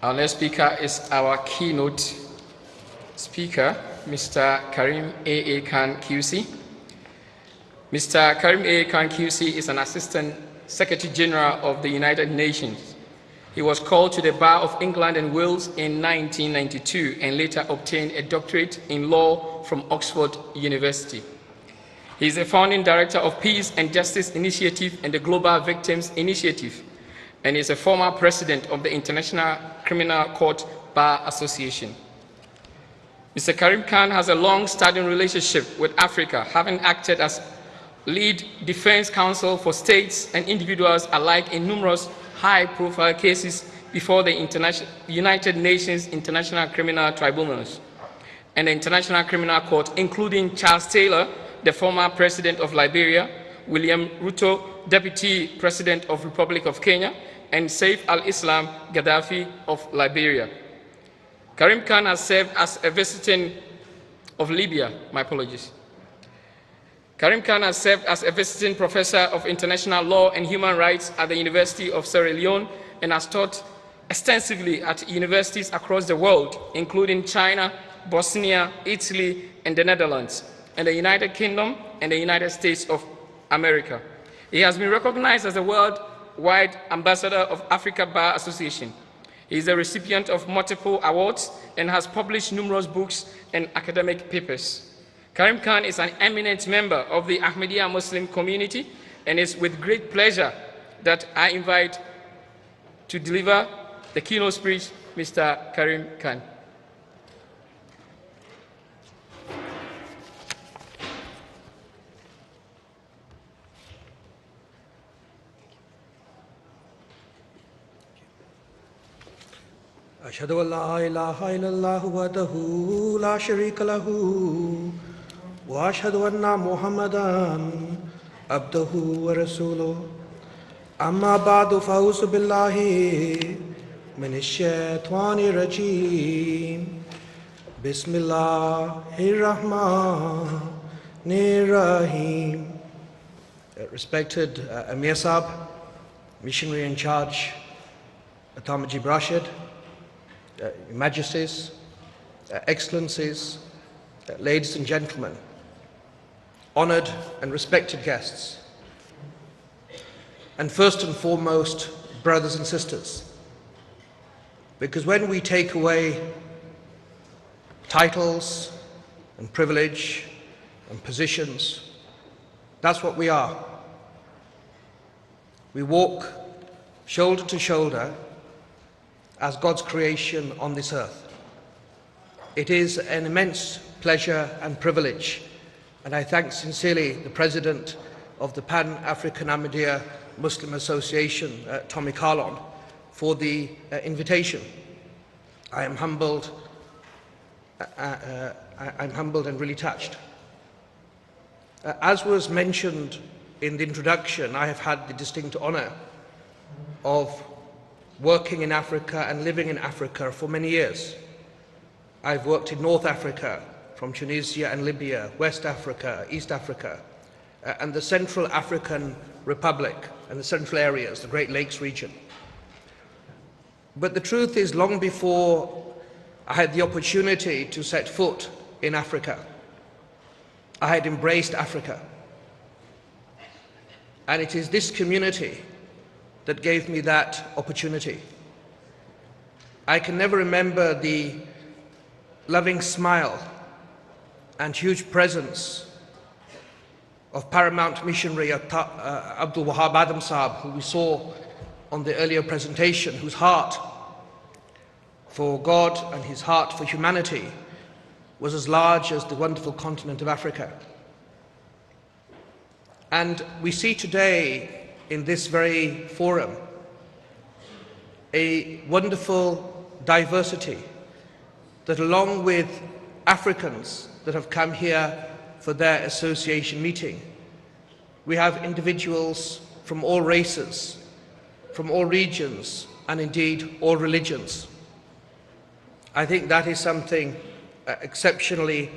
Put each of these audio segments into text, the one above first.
Our next speaker is our keynote speaker, Mr. Karim A.A. Khan QC. Mr. Karim A. Khan QC is an Assistant Secretary General of the United Nations. He was called to the Bar of England and Wales in 1992 and later obtained a doctorate in law from Oxford University. He is the founding director of Peace and Justice Initiative and the Global Victims Initiative, and is a former president of the International Criminal Court Bar Association. Mr. Karim Khan has a long-standing relationship with Africa, having acted as lead defense counsel for states and individuals alike in numerous high-profile cases before the United Nations International Criminal Tribunals and the International Criminal Court, including Charles Taylor, the former president of Liberia, William Ruto, deputy president of Republic of Kenya, and Saif al-Islam Gaddafi of Liberia. Karim Khan has served as a visiting Karim Khan has served as a visiting professor of international law and human rights at the University of Sierra Leone and has taught extensively at universities across the world, including China, Bosnia, Italy, and the Netherlands, and the United Kingdom and the United States of America. He has been recognized as a worldwide ambassador of Africa Bar Association. He is a recipient of multiple awards and has published numerous books and academic papers. Karim Khan is an eminent member of the Ahmadiyya Muslim community, and it's with great pleasure that I invite to deliver the keynote speech Mr. Karim Khan. أشهد أن لا إله إلا الله وحده لا شريك له وأشهد أن محمدًا عبده ورسوله أما بعد فأعوذ بالله من الشيطان الرجيم بسم الله الرحمن الرحيم. Respected Amir Sahib, missionary in charge, Atamajib Rashid, Your Majesties, Excellencies, ladies and gentlemen, honored and respected guests, and first and foremost, brothers and sisters, because when we take away titles and privilege and positions, that's what we are. We walk shoulder to shoulder as God's creation on this earth. It is an immense pleasure and privilege, and I thank sincerely the President of the Pan-African Ahmadiyya Muslim Association, Tommy Carlon, for the invitation. I am humbled and really touched. As was mentioned in the introduction, I have had the distinct honor of working in Africa and living in Africa for many years. I've worked in North Africa, from Tunisia and Libya, West Africa, East Africa, and the Central African Republic and the central areas, the Great Lakes region. But the truth is, long before I had the opportunity to set foot in Africa, I had embraced Africa. And it is this community that gave me that opportunity. I can never remember the loving smile and huge presence of paramount missionary Abdul Wahab Adam Sahib, who we saw on the earlier presentation, whose heart for God and his heart for humanity was as large as the wonderful continent of Africa. And we see today in this very forum a wonderful diversity that, along with Africans that have come here for their association meeting, we have individuals from all races, from all regions, and indeed all religions. I think that is something exceptionally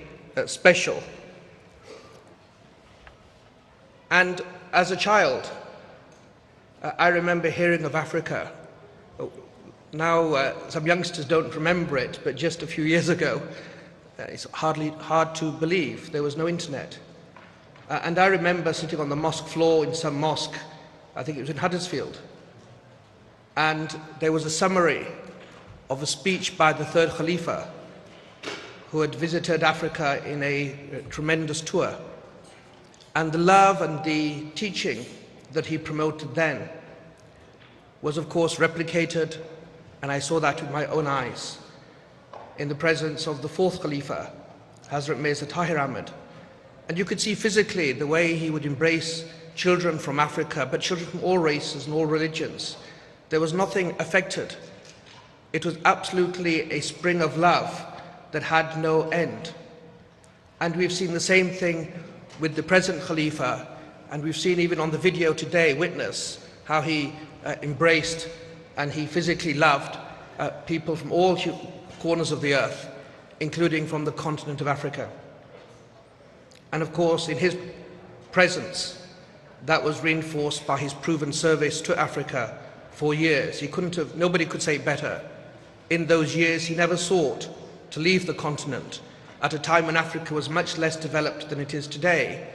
special. And as a child, I remember hearing of Africa Now, some youngsters don't remember it, but just a few years ago, it's hard to believe, there was no internet. And I remember sitting on the mosque floor in some mosque, I think it was in Huddersfield, and there was a summary of a speech by the third Khalifa, who had visited Africa in a tremendous tour. And the love and the teaching that he promoted then was of course replicated, and I saw that with my own eyes, in the presence of the fourth Khalifa, Hazrat Mirza Tahir Ahmad. And you could see physically the way he would embrace children from Africa, but children from all races and all religions. There was nothing affected. It was absolutely a spring of love that had no end. And we've seen the same thing with the present Khalifa, and we've seen even on the video today, witness how he embraced and he physically loved people from all corners of the earth, including from the continent of Africa. And of course, in his presence, that was reinforced by his proven service to Africa for years. Nobody could say it better. In those years, he never sought to leave the continent at a time when Africa was much less developed than it is today,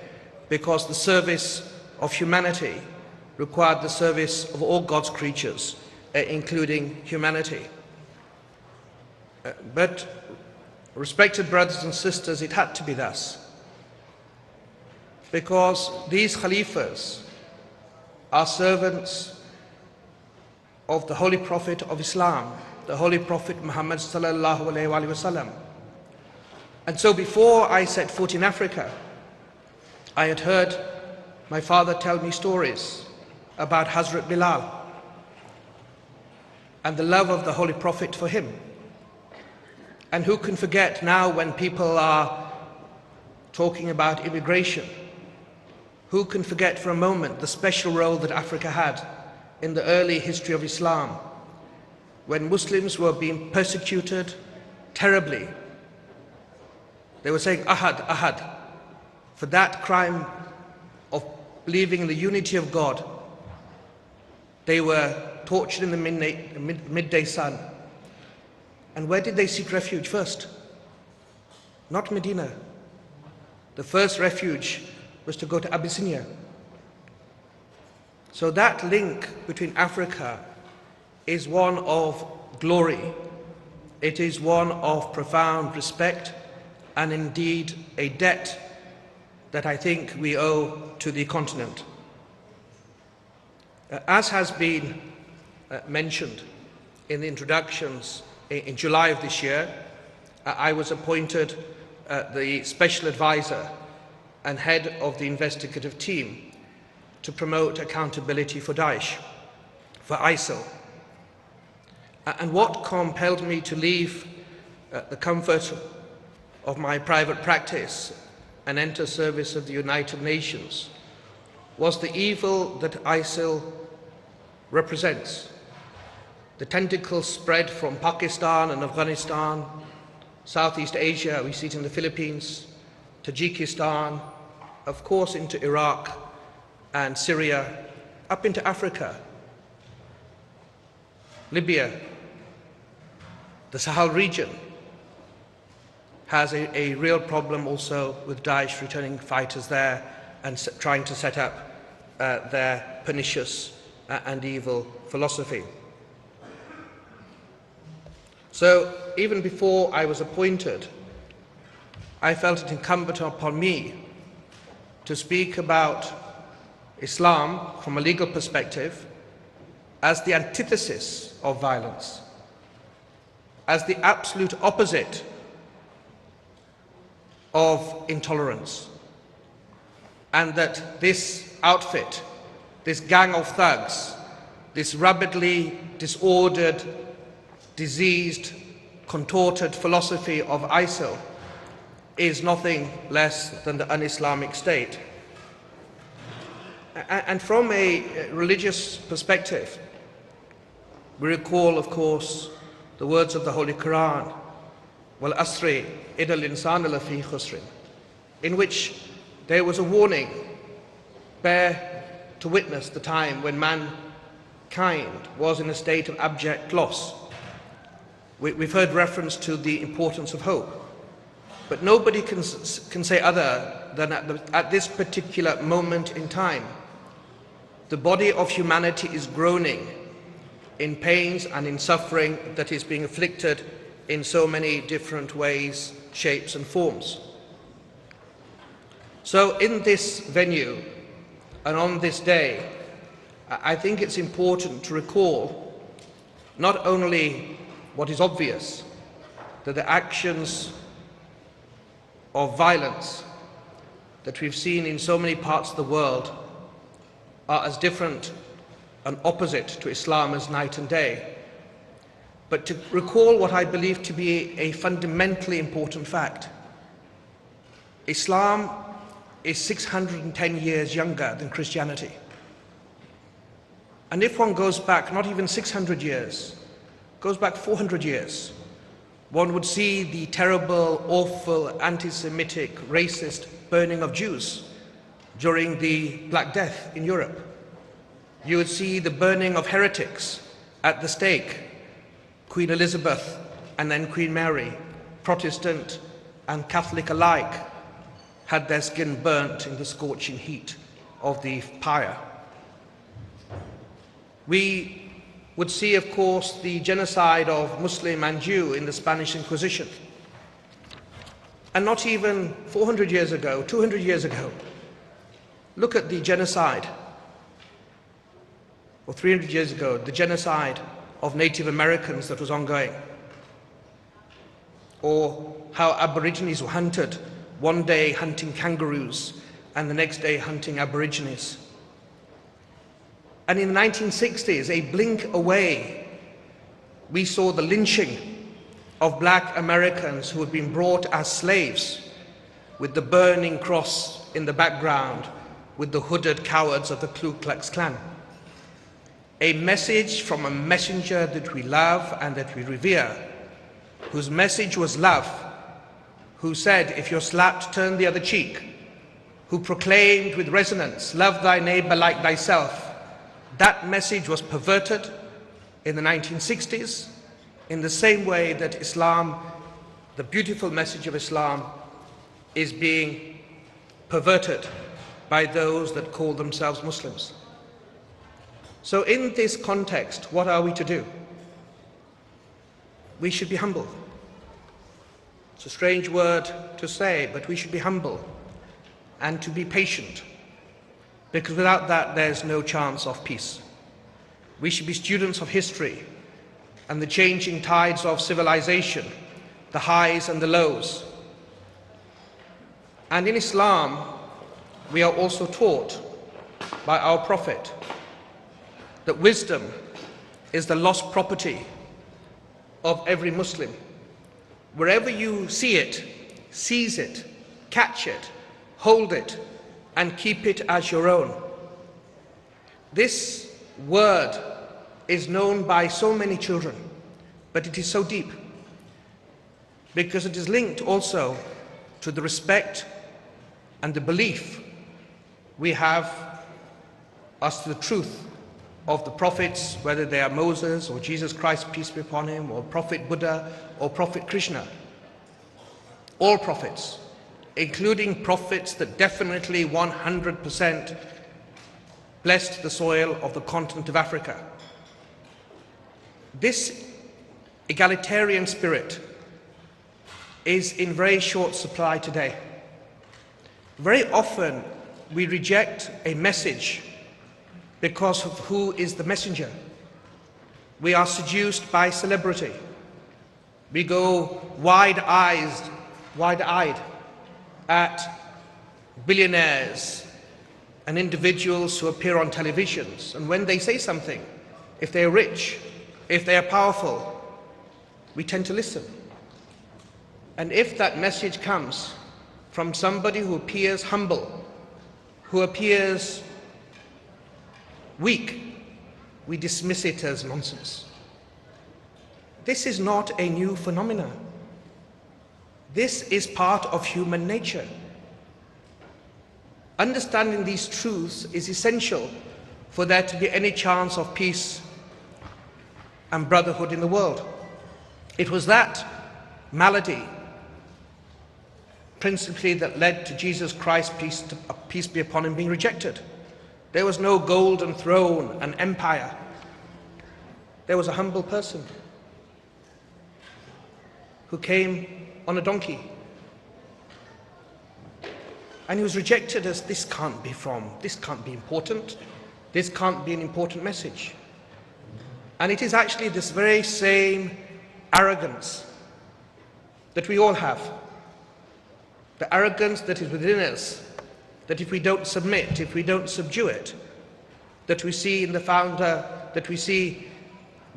because the service of humanity required the service of all God's creatures, including humanity. But, respected brothers and sisters, it had to be thus, because these Khalifas are servants of the Holy Prophet of Islam, the Holy Prophet Muhammad sallallahu alaihi wasallam. And so before I set foot in Africa, I had heard my father tell me stories about Hazrat Bilal and the love of the Holy Prophet for him. And who can forget now when people are talking about immigration, who can forget for a moment the special role that Africa had in the early history of Islam, when Muslims were being persecuted terribly. They were saying, Ahad, Ahad, for that crime of believing in the unity of God. They were tortured in the midday sun. And where did they seek refuge first? Not Medina. The first refuge was to go to Abyssinia. So that link between Africa is one of glory. It is one of profound respect, and indeed a debt that I think we owe to the continent. As has been mentioned in the introductions, in July of this year, I was appointed the special advisor and head of the investigative team to promote accountability for Daesh, for ISIL. And what compelled me to leave the comfort of my private practice and enter service of the United Nations was the evil that ISIL represents. The tentacles spread from Pakistan and Afghanistan, Southeast Asia, we see it in the Philippines, Tajikistan, of course into Iraq and Syria, up into Africa, Libya. The Sahel region has a real problem also with Daesh returning fighters there and trying to set up their pernicious and evil philosophy. So even before I was appointed, I felt it incumbent upon me to speak about Islam from a legal perspective as the antithesis of violence, as the absolute opposite of intolerance, and that this outfit, this gang of thugs, this rabidly disordered, diseased, contorted philosophy of ISIL is nothing less than the un-Islamic state. And from a religious perspective, we recall, of course, the words of the Holy Quran, Wal Asri, Idal Insan Lafi Khusrin, in which there was a warning, bear to witness the time when mankind was in a state of abject loss. We've heard reference to the importance of hope. But nobody can say other than at this particular moment in time, the body of humanity is groaning in pains and in suffering that is being afflicted in so many different ways, shapes and forms. So in this venue and on this day, I think it's important to recall not only what is obvious, that the actions of violence that we've seen in so many parts of the world are as different and opposite to Islam as night and day, but to recall what I believe to be a fundamentally important fact. Islam is 610 years younger than Christianity. And if one goes back not even 600 years, goes back 400 years, one would see the terrible, awful, anti-Semitic, racist burning of Jews during the Black Death in Europe. You would see the burning of heretics at the stake, Queen Elizabeth and then Queen Mary, Protestant and Catholic alike, had their skin burnt in the scorching heat of the pyre. We would see, of course, the genocide of Muslim and Jew in the Spanish Inquisition. And not even 400 years ago, 200 years ago, look at the genocide, or 300 years ago, the genocide of Native Americans that was ongoing, or how Aborigines were hunted, one day hunting kangaroos and the next day hunting Aborigines. And in the 1960s, a blink away, we saw the lynching of black Americans who had been brought as slaves, with the burning cross in the background, with the hooded cowards of the Ku Klux Klan. A message from a messenger that we love and that we revere, whose message was love, who said, if you're slapped, turn the other cheek, who proclaimed with resonance, love thy neighbor like thyself. That message was perverted in the 1960s in the same way that Islam, the beautiful message of Islam, is being perverted by those that call themselves Muslims. So in this context, what are we to do? We should be humble. It's a strange word to say, but we should be humble and to be patient, because without that there's no chance of peace. We should be students of history and the changing tides of civilization, the highs and the lows. And in Islam, we are also taught by our Prophet that wisdom is the lost property of every Muslim. Wherever you see it, seize it, catch it, hold it, and keep it as your own. This word is known by so many children, but it is so deep, because it is linked also to the respect and the belief we have as to the truth of the prophets, whether they are Moses or Jesus Christ, peace be upon him, or Prophet Buddha or Prophet Krishna. All prophets, including prophets that definitely 100% blessed the soil of the continent of Africa. This egalitarian spirit is in very short supply today. Very often we reject a message because of who is the messenger. We are seduced by celebrity. We go wide-eyed at billionaires and individuals who appear on televisions, and when they say something, if they are rich, if they are powerful, we tend to listen. And if that message comes from somebody who appears humble, who appears weak, we dismiss it as nonsense. This is not a new phenomenon. This is part of human nature. Understanding these truths is essential for there to be any chance of peace and brotherhood in the world. It was that malady, principally, that led to Jesus Christ, peace be upon him, being rejected. There was no golden throne and empire. There was a humble person who came on a donkey. And he was rejected as, this can't be important, this can't be an important message. And it is actually this very same arrogance that we all have, the arrogance that is within us, that if we don't submit, if we don't subdue it, that we see in the founder, that we see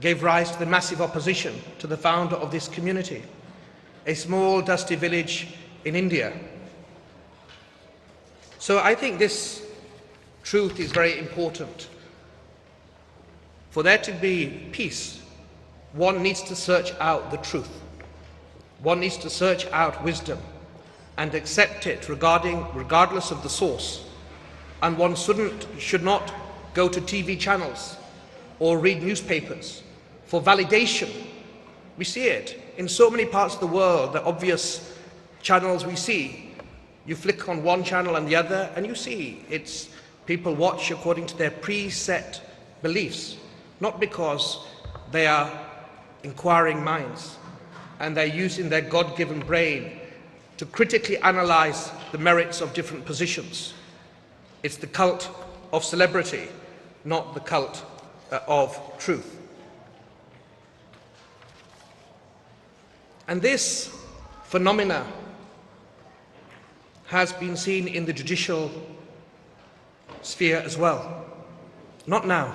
gave rise to the massive opposition to the founder of this community, a small dusty village in India. So I think this truth is very important. For there to be peace, one needs to search out the truth. One needs to search out wisdom and accept it regardless of the source. And one should not go to TV channels or read newspapers for validation. We see it in so many parts of the world, the obvious channels we see. You flick on one channel and the other, and you see it's people watch according to their preset beliefs, not because they are inquiring minds and they're using their God-given brain to critically analyze the merits of different positions. It's the cult of celebrity, not the cult of truth. And this phenomena has been seen in the judicial sphere as well. Not now,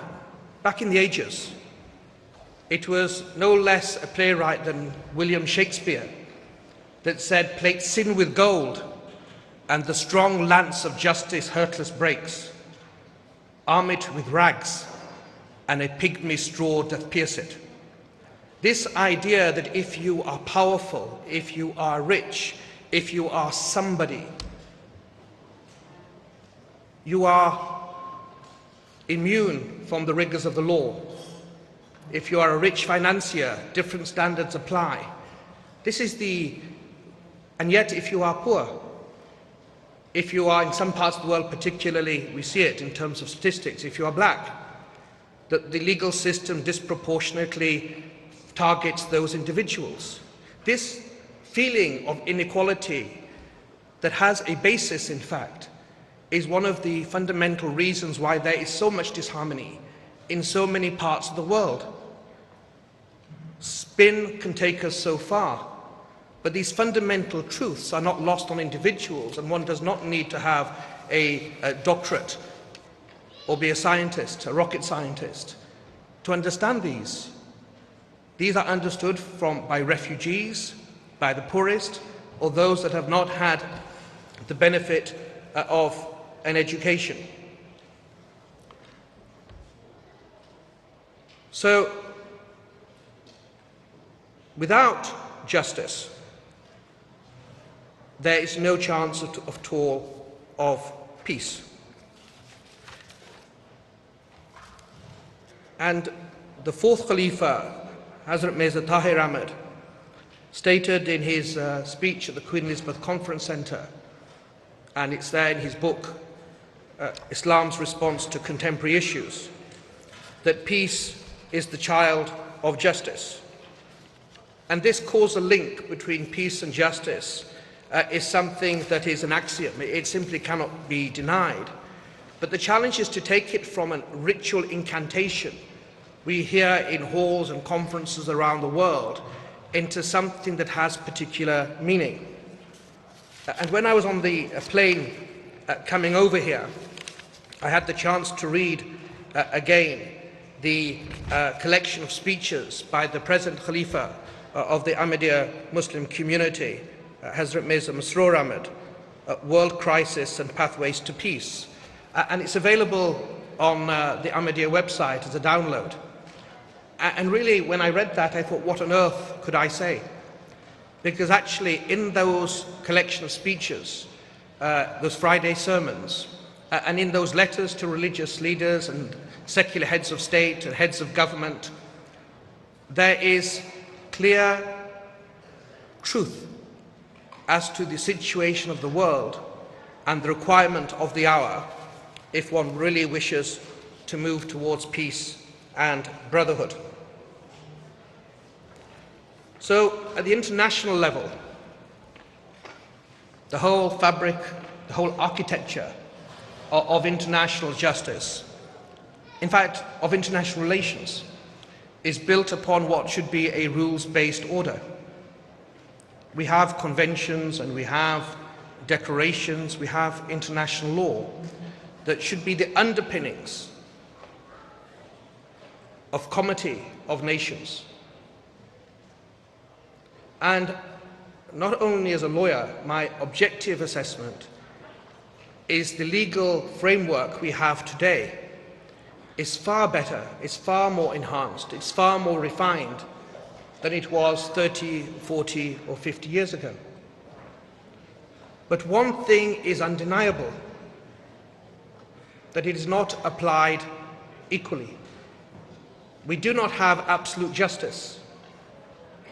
back in the ages. It was no less a playwright than William Shakespeare that said, "Plate sin with gold, and the strong lance of justice hurtless breaks. Arm it with rags, and a pygmy straw doth pierce it." This idea that if you are powerful, if you are rich, if you are somebody, you are immune from the rigors of the law. If you are a rich financier, different standards apply. And yet if you are poor, if you are in some parts of the world, particularly we see it in terms of statistics, if you are black, that the legal system disproportionately targets those individuals. This feeling of inequality that has a basis, in fact, is one of the fundamental reasons why there is so much disharmony in so many parts of the world. Spin can take us so far, but these fundamental truths are not lost on individuals, and one does not need to have a doctorate or be a scientist, a rocket scientist, to understand these. These are understood by refugees, by the poorest, or those that have not had the benefit of an education. So, without justice, there is no chance at all of peace. And the fourth Khalifa, Hazrat Mirza Tahir Ahmad, stated in his speech at the Queen Elizabeth Conference Centre, and it's there in his book, Islam's Response to Contemporary Issues, that peace is the child of justice. And this causal link between peace and justice is something that is an axiom. It simply cannot be denied. But the challenge is to take it from a ritual incantation we hear in halls and conferences around the world into something that has particular meaning. And when I was on the plane coming over here, I had the chance to read again the collection of speeches by the present Khalifa of the Ahmadiyya Muslim community, Hazrat Mirza Masroor Ahmad, World Crisis and Pathways to Peace. And it's available on the Ahmadiyya website as a download. And really, when I read that, I thought, what on earth could I say? Because actually, in those collection of speeches, those Friday sermons, and in those letters to religious leaders and secular heads of state and heads of government, there is clear truth as to the situation of the world and the requirement of the hour if one really wishes to move towards peace and brotherhood. So, at the international level, the whole fabric, the whole architecture of international justice, in fact, of international relations, is built upon what should be a rules-based order. We have conventions and we have declarations, we have international law that should be the underpinnings of comity of nations. And not only as a lawyer, my objective assessment is the legal framework we have today is far better, it's far more enhanced, it's far more refined than it was 30, 40 or 50 years ago. But one thing is undeniable, that it is not applied equally. We do not have absolute justice.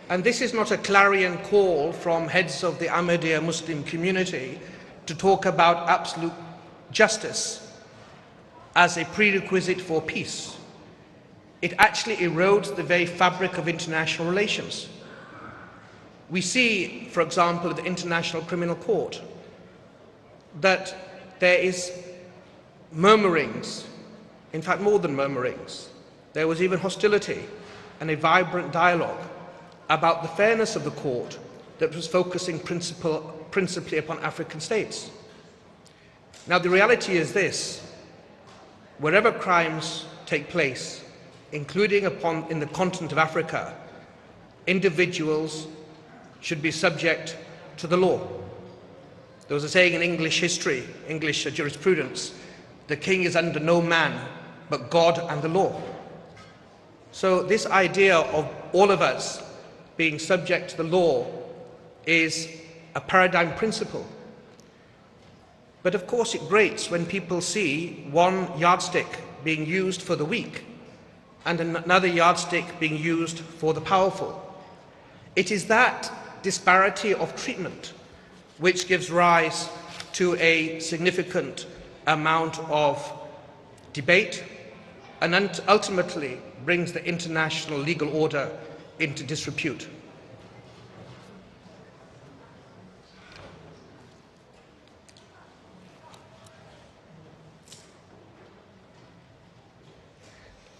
And this is not a clarion call from heads of the Ahmadiyya Muslim community to talk about absolute justice as a prerequisite for peace. It actually erodes the very fabric of international relations. We see, for example, at the International Criminal Court, that there is murmurings, in fact more than murmurings. There was even hostility and a vibrant dialogue about the fairness of the court that was focusing principally upon African states. Now the reality is this: wherever crimes take place, including in the continent of Africa, individuals should be subject to the law. There was a saying in English history, English jurisprudence, the king is under no man but God and the law. So this idea of all of us being subject to the law is a paradigm principle. But of course it grates when people see one yardstick being used for the weak and another yardstick being used for the powerful. It is that disparity of treatment which gives rise to a significant amount of debate and ultimately brings the international legal order into disrepute.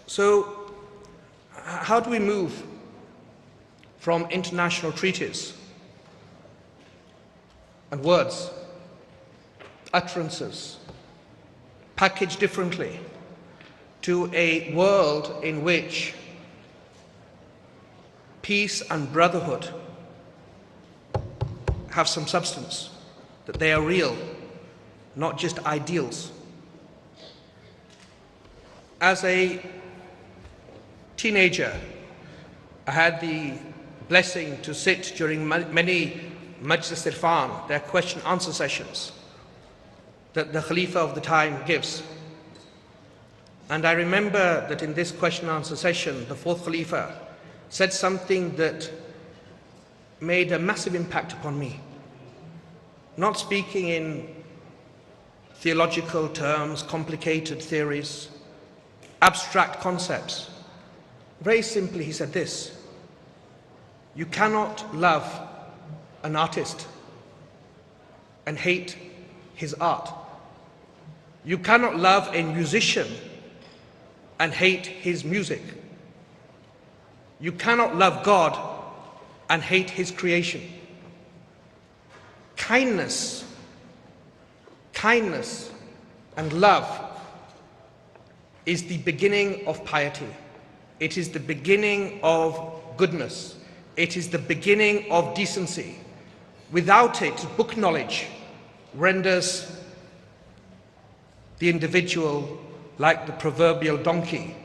So, how do we move from international treaties and words, utterances, packaged differently, to a world in which peace and brotherhood have some substance, that they are real, not just ideals? As a teenager, I had the blessing to sit during many Majlis Irfan, their question-answer sessions that the Khalifa of the time gives. And I remember that in this question-answer session, the fourth Khalifa said something that made a massive impact upon me. Not speaking in theological terms, complicated theories, abstract concepts. Very simply, he said this: you cannot love an artist and hate his art. You cannot love a musician and hate his music. You cannot love God and hate his creation. Kindness and love is the beginning of piety. It is the beginning of goodness. It is the beginning of decency. Without it, book knowledge renders the individual like the proverbial donkey,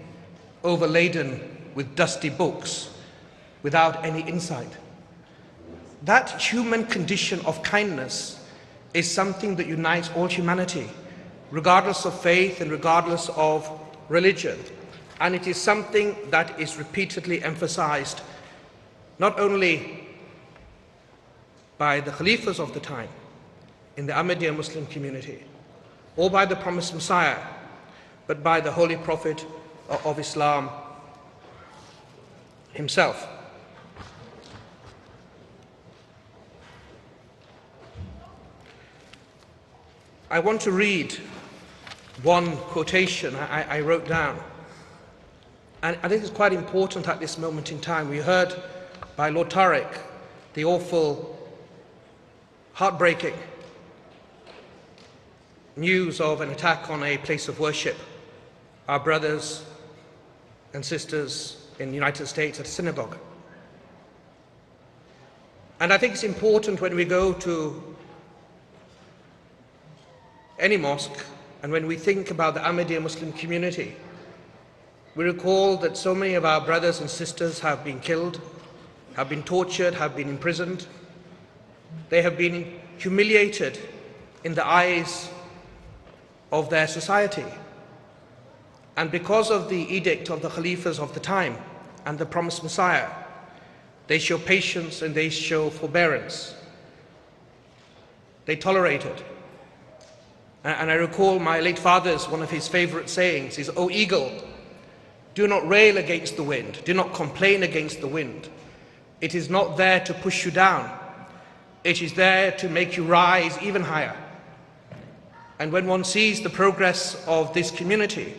overladen with dusty books, without any insight. That human condition of kindness is something that unites all humanity, regardless of faith and regardless of religion. And it is something that is repeatedly emphasized, not only by the Khalifas of the time in the Ahmadiyya Muslim community, or by the promised Messiah, but by the Holy Prophet of Islam himself. I want to read one quotation I wrote down, and I think it's quite important at this moment in time. We heard by Lord Tariq the awful, heartbreaking news of an attack on a place of worship, our brothers and sisters in the United States at a synagogue. And I think it's important when we go to any mosque and when we think about the Ahmadiyya Muslim community, we recall that so many of our brothers and sisters have been killed, have been tortured, have been imprisoned. They have been humiliated in the eyes of their society. And because of the edict of the Khalifas of the time and the promised Messiah, they show patience and they show forbearance. They tolerated. And I recall my late father's, one of his favorite sayings is, "O eagle, do not rail against the wind, do not complain against the wind. It is not there to push you down, it is there to make you rise even higher." And when one sees the progress of this community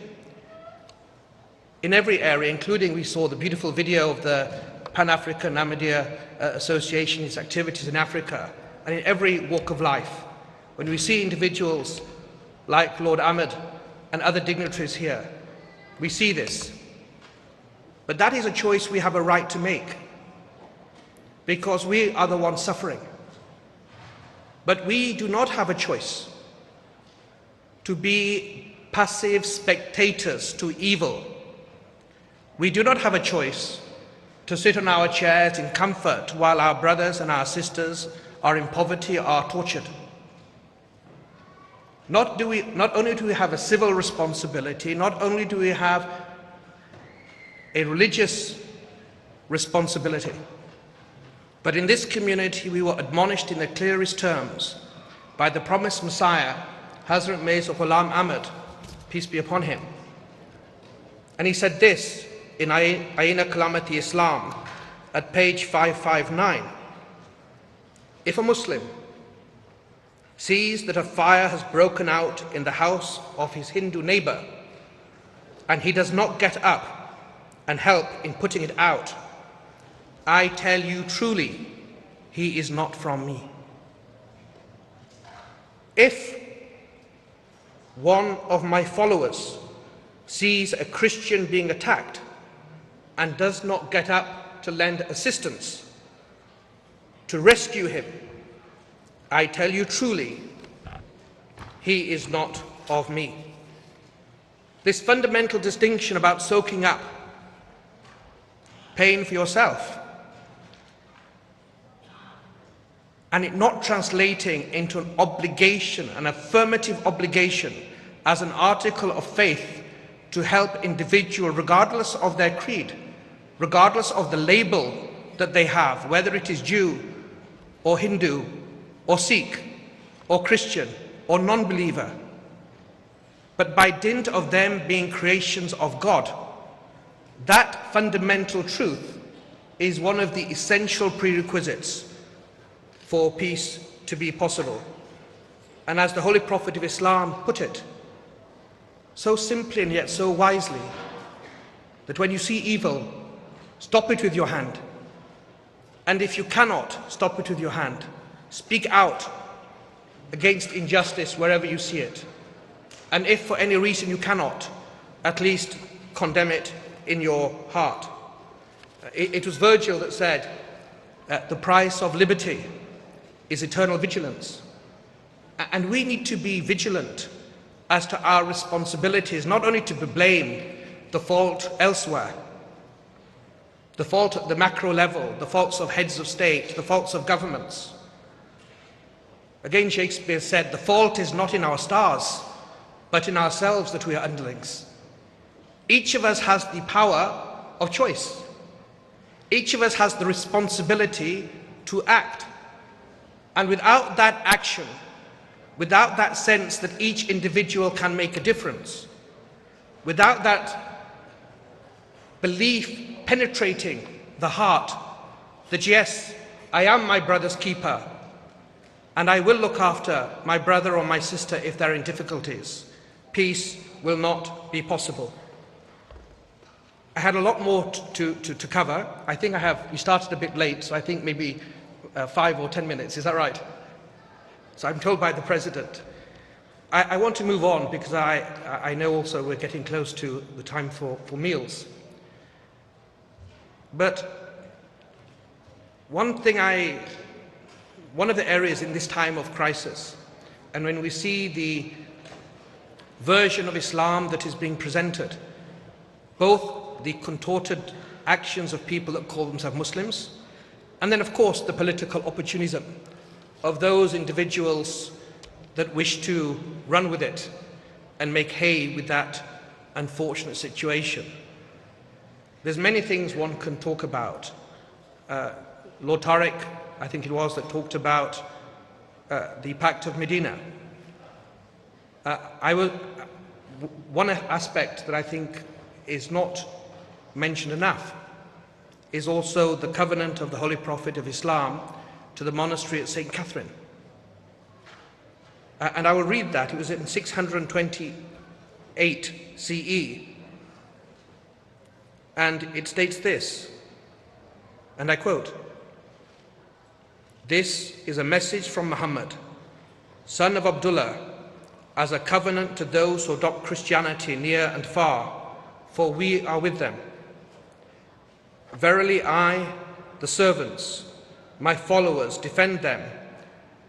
in every area, including we saw the beautiful video of the Pan-African Ahmadiyya Association, its activities in Africa, and in every walk of life, when we see individuals like Lord Ahmed and other dignitaries here, we see this. But that is a choice we have a right to make, because we are the ones suffering. But we do not have a choice to be passive spectators to evil. We do not have a choice to sit on our chairs in comfort while our brothers and our sisters are in poverty or are tortured. Not only do we have a civil responsibility, not only do we have a religious responsibility, but in this community we were admonished in the clearest terms by the promised Messiah, Hazrat Mirza Ghulam Ahmad, peace be upon him. And he said this in Aina Kalamati Islam at page 559. If a Muslim sees that a fire has broken out in the house of his Hindu neighbor and he does not get up and help in putting it out, I tell you truly, he is not from me. If one of my followers sees a Christian being attacked and does not get up to lend assistance, to rescue him, I tell you truly, he is not of me. This fundamental distinction about soaking up pain for yourself and it not translating into an obligation, an affirmative obligation as an article of faith to help individual regardless of their creed, regardless of the label that they have, whether it is Jew or Hindu or Sikh or Christian or non-believer, but by dint of them being creations of God. That fundamental truth is one of the essential prerequisites for peace to be possible. And as the Holy Prophet of Islam put it, so simply and yet so wisely, that when you see evil, stop it with your hand. And if you cannot stop it with your hand, speak out against injustice wherever you see it. And if for any reason you cannot, at least condemn it in your heart. It was Virgil that said, the price of liberty is eternal vigilance. And we need to be vigilant as to our responsibilities, not only to blame the fault elsewhere, the fault at the macro level, the faults of heads of state, the faults of governments. Again, Shakespeare said, the fault is not in our stars, but in ourselves that we are underlings. Each of us has the power of choice. Each of us has the responsibility to act. And without that action, without that sense that each individual can make a difference, without that belief penetrating the heart that yes, I am my brother's keeper and I will look after my brother or my sister if they're in difficulties, peace will not be possible. I had a lot more to cover. I think we started a bit late, so I think maybe 5 or 10 minutes, is that right? So I'm told by the President. I want to move on because I know also we're getting close to the time for meals. But one of the areas in this time of crisis, and when we see the version of Islam that is being presented, both the contorted actions of people that call themselves Muslims, and then of course the political opportunism of those individuals that wish to run with it and make hay with that unfortunate situation. There's many things one can talk about. Lord Tariq, I think it was, that talked about the Pact of Medina. One aspect that I think is not mentioned enough is also the covenant of the Holy Prophet of Islam to the monastery at St. Catherine. And I will read that. It was in 628 CE. And it states this, and I quote, "This is a message from Muhammad, son of Abdullah, as a covenant to those who adopt Christianity near and far, for we are with them. Verily I, the servants, my followers, defend them,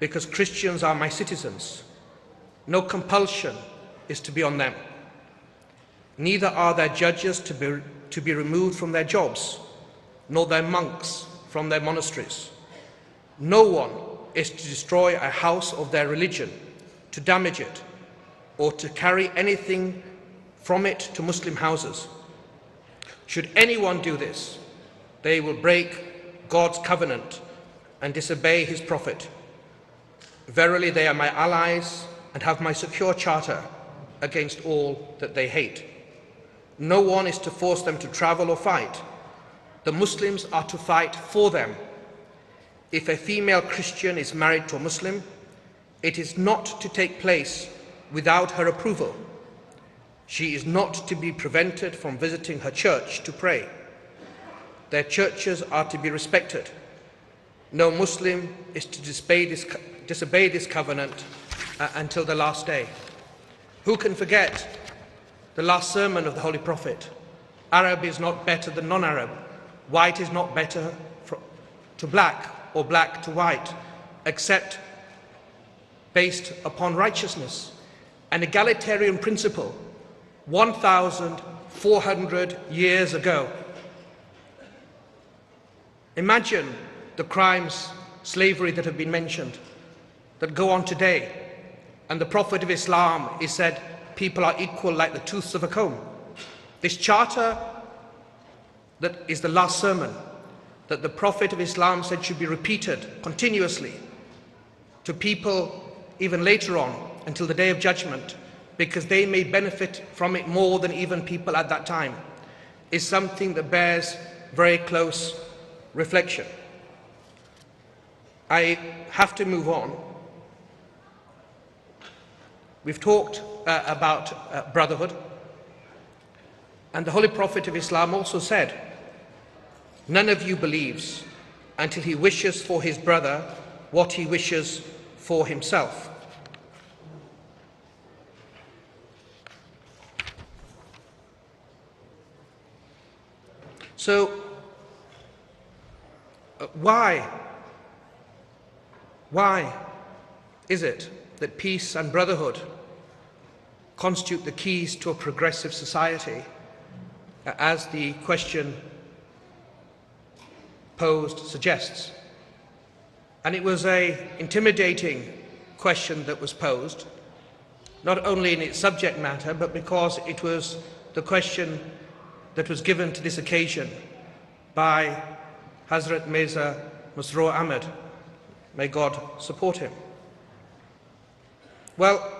because Christians are my citizens. No compulsion is to be on them. Neither are their judges to be removed from their jobs, nor their monks from their monasteries. No one is to destroy a house of their religion, to damage it, or to carry anything from it to Muslim houses. Should anyone do this, they will break God's covenant and disobey his prophet. Verily they are my allies and have my secure charter against all that they hate. No one is to force them to travel or fight. The Muslims are to fight for them. If a female Christian is married to a Muslim, it is not to take place without her approval. She is not to be prevented from visiting her church to pray. Their churches are to be respected. No Muslim is to disobey this covenant until the last day." Who can forget the last sermon of the Holy Prophet? Arab is not better than non-Arab. White is not better to black or black to white, except based upon righteousness. An egalitarian principle 1,400 years ago. Imagine the crimes, slavery that have been mentioned, that go on today. And the Prophet of Islam is said, people are equal like the tooths of a comb. This charter that is the last sermon that the Prophet of Islam said should be repeated continuously to people even later on until the Day of Judgment, because they may benefit from it more than even people at that time, is something that bears very close reflection. I have to move on. We've talked about brotherhood, and the Holy Prophet of Islam also said, "None of you believes until he wishes for his brother what he wishes for himself." So, why is it that peace and brotherhood constitute the keys to a progressive society, as the question posed suggests? And it was an intimidating question that was posed, not only in its subject matter, but because it was the question that was given to this occasion by Hazrat Mirza Masroor Ahmad, May God support him. Well,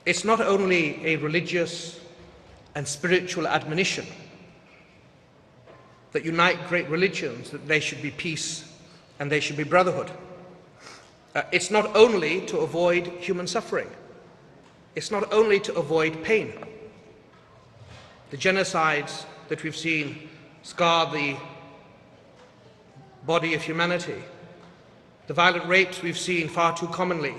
it's not only a religious and spiritual admonition that unite great religions, that there should be peace and there should be brotherhood. It's not only to avoid human suffering. It's not only to avoid pain. The genocides that we've seen scar the body of humanity, the violent rapes we've seen far too commonly,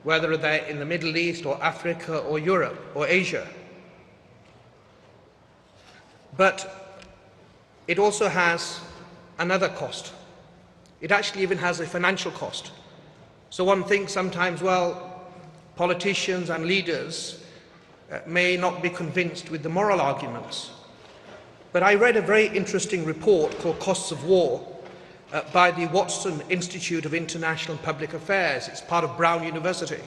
whether they're in the Middle East or Africa or Europe or Asia. But it also has another cost. It actually even has a financial cost. So one thinks sometimes, well, politicians and leaders may not be convinced with the moral arguments. But I read a very interesting report called Costs of War by the Watson Institute of International Public Affairs. It's part of Brown University.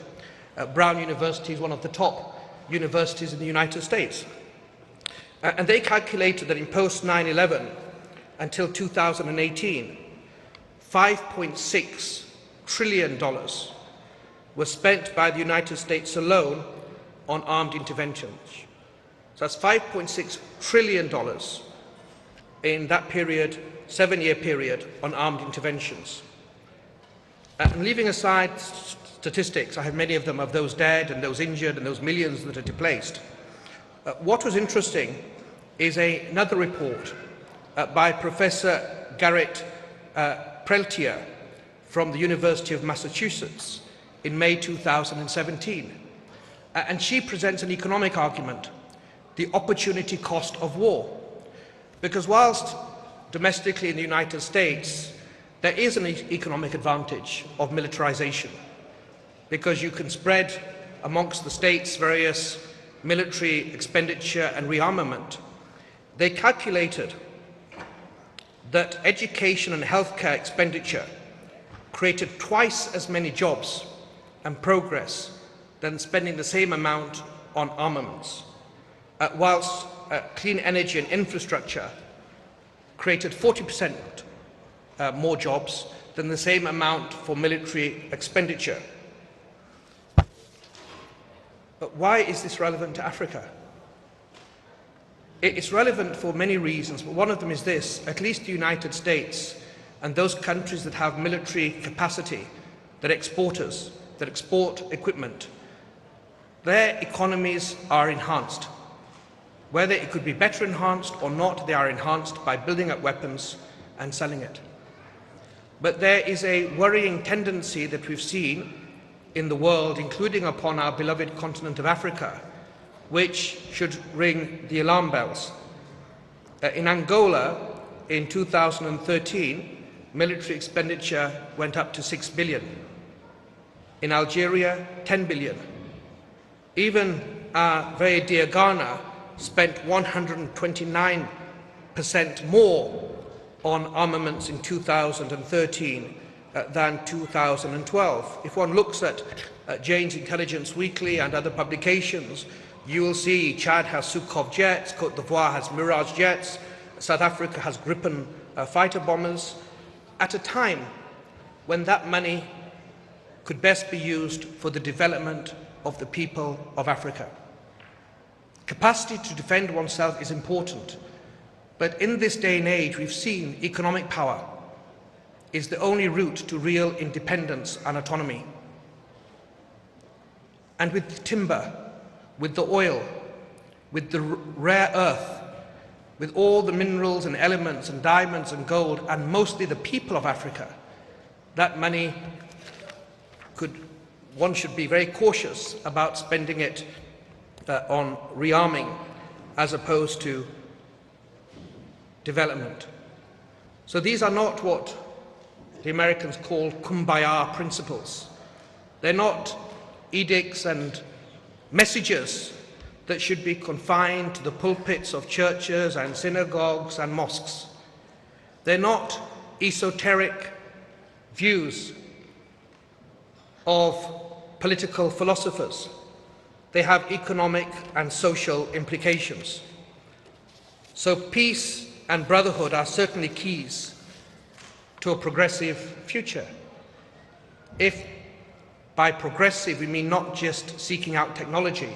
Brown University is one of the top universities in the United States. And they calculated that in post 9/11 until 2018, $5.6 trillion was spent by the United States alone on armed interventions. So that's $5.6 trillion in that period, 7-year period, on armed interventions. And leaving aside statistics, I have many of them, of those dead and those injured and those millions that are displaced. What was interesting is another report by Professor Garrett Peltier from the University of Massachusetts in May 2017. And she presents an economic argument, the opportunity cost of war. Because whilst domestically in the United States, there is an economic advantage of militarization, because you can spread amongst the states various military expenditure and rearmament. They calculated that education and healthcare expenditure created twice as many jobs and progress than spending the same amount on armaments, whilst clean energy and infrastructure created 40% more jobs than the same amount for military expenditure. But why is this relevant to Africa? It's relevant for many reasons, but one of them is this: at least the United States and those countries that have military capacity, that exporters, that export equipment, their economies are enhanced. Whether it could be better enhanced or not, they are enhanced by building up weapons and selling it. But there is a worrying tendency that we've seen in the world, including upon our beloved continent of Africa, which should ring the alarm bells. In Angola, in 2013, military expenditure went up to 6 billion. In Algeria, 10 billion. Even our very dear Ghana spent 129% more on armaments in 2013 than 2012. If one looks at Jane's Intelligence Weekly and other publications, you will see Chad has Sukhoi jets, Côte d'Ivoire has Mirage jets, South Africa has Gripen fighter bombers, at a time when that money could best be used for the development of the people of Africa. Capacity to defend oneself is important, but in this day and age we've seen economic power is the only route to real independence and autonomy. And with the timber, with the oil, with the rare earth, with all the minerals and elements and diamonds and gold, and mostly the people of Africa, that money one should be very cautious about spending it on rearming as opposed to development. So these are not what the Americans call kumbaya principles. They're not edicts and messages that should be confined to the pulpits of churches and synagogues and mosques. They're not esoteric views of political philosophers. They have economic and social implications. So peace and brotherhood are certainly keys, to a progressive future. If by progressive we mean not just seeking out technology,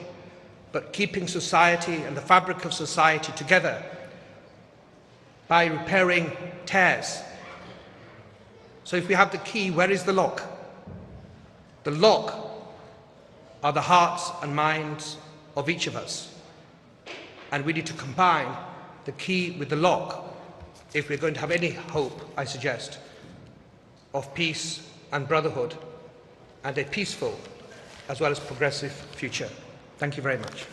but keeping society and the fabric of society together by repairing tears. So if we have the key, where is the lock? The lock are the hearts and minds of each of us. And we need to combine the key with the lock if we're going to have any hope, I suggest, of peace and brotherhood and a peaceful as well as progressive future. Thank you very much.